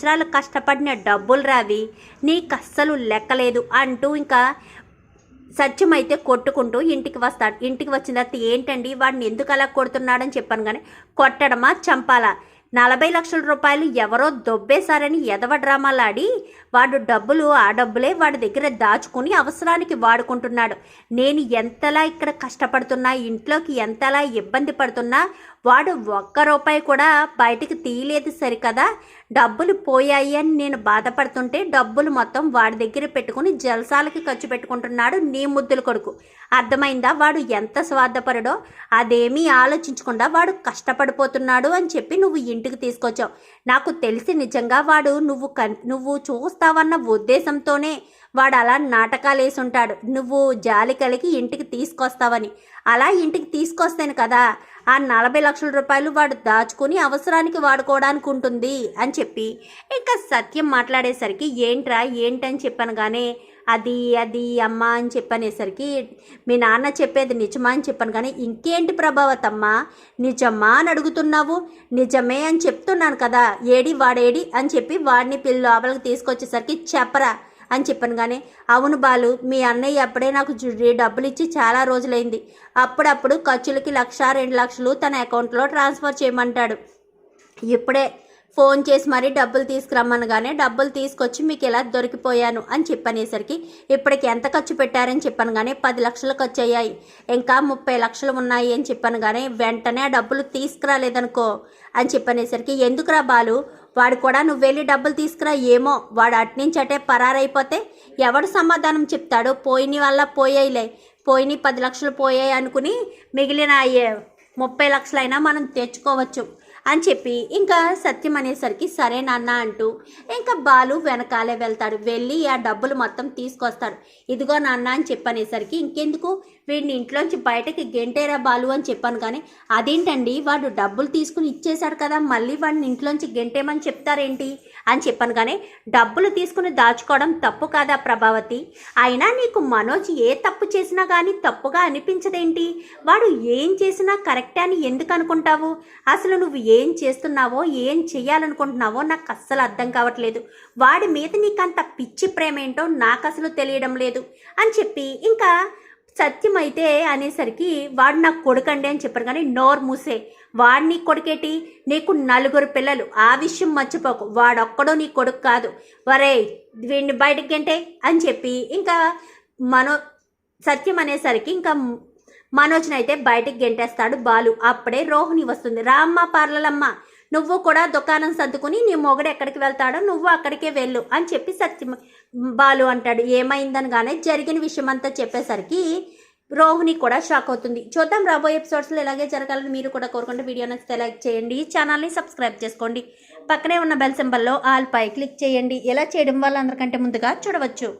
సంవత్సరాలు కష్టపడిన డబ్బులు రావి, నీకు అస్సలు లెక్కలేదు అంటూ ఇంకా సత్యం అయితే కొట్టుకుంటూ ఇంటికి వస్తాడు. ఇంటికి వచ్చిన తర్వాత ఏంటండి వాడిని ఎందుకు అలా కొడుతున్నాడని చెప్పాను. కానీ కొట్టడమా చంపాలా, 40 లక్షల రూపాయలు ఎవరో దొబ్బేశారని ఎదవ డ్రామాలాడి వాడు ఆ డబ్బులే వాడి దగ్గర దాచుకుని అవసరానికి వాడుకుంటున్నాడు. నేను ఎంతలా ఇక్కడ కష్టపడుతున్నా, ఇంట్లోకి ఎంతలా ఇబ్బంది పడుతున్నా వాడు ₹1 కూడా బయటికి తీయలేదు సరికదా. డబ్బులు పోయాయి అని నేను బాధపడుతుంటే డబ్బులు మొత్తం వాడి దగ్గర పెట్టుకుని జలసాలకి ఖర్చు పెట్టుకుంటున్నాడు నీ ముద్దుల కొడుకు. అర్థమైందా వాడు ఎంత స్వార్థపరుడో? అదేమీ ఆలోచించకుండా వాడు కష్టపడిపోతున్నాడు అని చెప్పి నువ్వు ఇంటికి తీసుకొచ్చావు. నాకు తెలిసి నిజంగా వాడు నువ్వు చూస్తావన్న ఉద్దేశంతోనే వాడు అలా నాటకాలు వేసుంటాడు, నువ్వు జాలి కలిగి ఇంటికి తీసుకొస్తావని. అలా ఇంటికి తీసుకొస్తేనే కదా ఆ 40 లక్షల రూపాయలు వాడు దాచుకుని అవసరానికి వాడుకోవడానికి ఉంటుంది అని చెప్పి ఇంకా సత్యం మాట్లాడేసరికి ఏంటని చెప్పాను. కానీ అది అమ్మ అని చెప్పనేసరికి మీ నాన్న చెప్పేది నిజమా అని చెప్పాను. కానీ ఇంకేంటి ప్రభావతమ్మ, నిజమా అని అడుగుతున్నావు? నిజమే అని చెప్తున్నాను కదా, వాడేడి అని చెప్పి వాడిని లోపలికి తీసుకొచ్చేసరికి చెప్పరా అని చెప్పాను. కానీ అవును బాలు, మీ అన్నయ్య అప్పుడే నాకు డబ్బులు ఇచ్చి చాలా రోజులైంది. అప్పుడప్పుడు ఖర్చులకి 1,00,000 2 లక్షలు తన అకౌంట్లో ట్రాన్స్ఫర్ చేయమంటాడు. ఇప్పుడే ఫోన్ చేసి మరీ డబ్బులు తీసుకురమ్మనగానే డబ్బులు తీసుకొచ్చి మీకు ఇలా దొరికిపోయాను అని చెప్పనేసరికి ఇప్పటికి ఎంత ఖర్చు పెట్టారని చెప్పాను. కానీ 10 లక్షలు ఖర్చు అయ్యాయి, ఇంకా 30 లక్షలు ఉన్నాయి అని చెప్పాను. కానీ వెంటనే ఆ డబ్బులు తీసుకురాలేదనుకో అని చెప్పనేసరికి ఎందుకురా బాలు, వాడు కూడా నువ్వు వెళ్ళి డబ్బులు తీసుకురా, ఏమో వాడు అట్నుంచి అటే పరారైపోతే ఎవడు సమాధానం చెప్తాడు? పోయిన వల్ల పోయాయిలే, 10 లక్షలు పోయాయి అనుకుని మిగిలిన 30 లక్షలైనా మనం తెచ్చుకోవచ్చు అని చెప్పి ఇంకా సత్యం అనేసరికి సరే నాన్న అంటూ ఇంకా బాలు వెనకాలే వెళ్తాడు. వెళ్ళి ఆ డబ్బులు మొత్తం తీసుకొస్తాడు. ఇదిగో నాన్న అని చెప్పనేసరికి ఇంకెందుకు వీడిని ఇంట్లోంచి బయటకి గెంటేరా బాలు అని చెప్పాను. కానీ అదేంటండి వాడు డబ్బులు తీసుకుని ఇచ్చేశాడు కదా, మళ్ళీ వాడిని ఇంట్లోంచి గెంటేమని చెప్తారేంటి అని చెప్పాను. కానీ డబ్బులు తీసుకుని దాచుకోవడం తప్పు కాదా ప్రభావతి? అయినా నీకు మనోజ్ ఏ తప్పు చేసినా కానీ తప్పుగా అనిపించదేంటి? వాడు ఏం చేసినా కరెక్టే అని ఎందుకు అనుకుంటావు? అసలు నువ్వు ఏం చేస్తున్నావో ఏం చెయ్యాలనుకుంటున్నావో నాకు అస్సలు అర్థం కావట్లేదు. వాడి మీద నీకంత పిచ్చి ప్రేమ ఏంటో నాకు అసలు తెలియడం లేదు అని చెప్పి ఇంకా సత్యం అయితే అనేసరికి వాడు నాకు కొడుకండి అని చెప్పారు. కానీ నోరు మూసే, వాడిని కొడుకేటి, నీకు 4 పిల్లలు, ఆ విషయం మర్చిపోకు. వాడొక్కడో నీ కొడుకు కాదు. వరే వీడిని బయటకి గంటే అని చెప్పి ఇంకా సత్యం అనేసరికి ఇంకా మనోజ్ని అయితే బయటికి గెంటేస్తాడు బాలు. అప్పుడే రోహిణి వస్తుంది. రామ్మ పార్లలమ్మ, నువ్వు కూడా దుకాణం సర్దుకుని నీ మొగుడు ఎక్కడికి వెళ్తాడో నువ్వు అక్కడికే వెళ్ళు అని చెప్పి సత్యం బాలు అంటాడు. ఏమైందనగానే జరిగిన విషయం అంతా చెప్పేసరికి రోహిణి కూడా షాక్ అవుతుంది. చూద్దాం రాబోయే ఎపిసోడ్స్లో ఇలాగే జరగాలని మీరు కూడా కోరుకుంటే వీడియో నచ్చితే లైక్ చేయండి, ఛానల్ని సబ్స్క్రైబ్ చేసుకోండి, పక్కనే ఉన్న బెల్ సింబల్లో ఆల్ పై క్లిక్ చేయండి. ఇలా చేయడం వల్ల అందరికంటే ముందుగా చూడవచ్చు.